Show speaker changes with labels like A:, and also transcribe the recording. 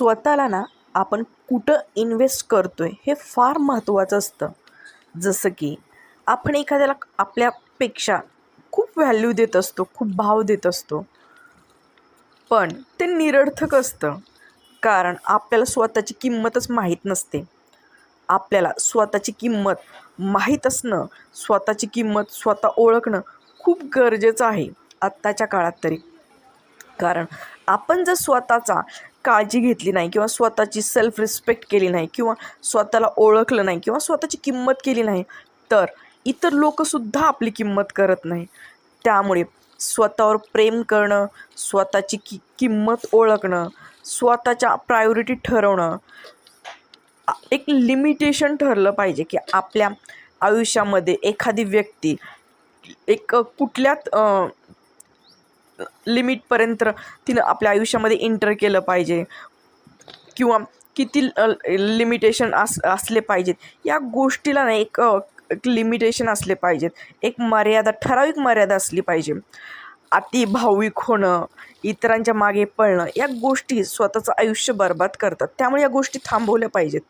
A: स्वतःला ना आपण कुठं इन्व्हेस्ट करतो आहे हे फार महत्त्वाचं असतं. जसं की आपण एखाद्याला आपल्यापेक्षा खूप व्हॅल्यू देत असतो, खूप भाव देत असतो, पण ते निरर्थक असतं. कारण आपल्याला स्वतःची किंमतच माहीत नसते. आपल्याला स्वतःची किंमत माहीत असणं, स्वतःची किंमत स्वतः ओळखणं खूप गरजेचं आहे आत्ताच्या काळात तरी. कारण आपण जर स्वतःचा काळजी घेतली नाही किंवा स्वतःची सेल्फ रिस्पेक्ट केली नाही किंवा स्वतःला ओळखलं नाही किंवा स्वतःची किंमत केली नाही, तर इतर लोकंसुद्धा आपली किंमत करत नाही. त्यामुळे स्वतःवर प्रेम करणं, स्वतःची किंमत ओळखणं, स्वतःच्या प्रायोरिटी ठरवणं, एक लिमिटेशन ठरलं पाहिजे की आपल्या आयुष्यामध्ये एखादी व्यक्ती एक कुठल्याच लिमिटपर्यंत तिनं आपल्या आयुष्यामध्ये एंटर केलं पाहिजे किंवा किती लिमिटेशन असले पाहिजेत. या गोष्टीला ना एक लिमिटेशन असले पाहिजेत. एक मर्यादा, ठराविक मर्यादा असली पाहिजे. अति भावुक होणं, इतरांच्या मागे पळणं, या गोष्टी स्वतःचं आयुष्य बरबाद करतात. त्यामुळे या गोष्टी थांबवल्या पाहिजेत.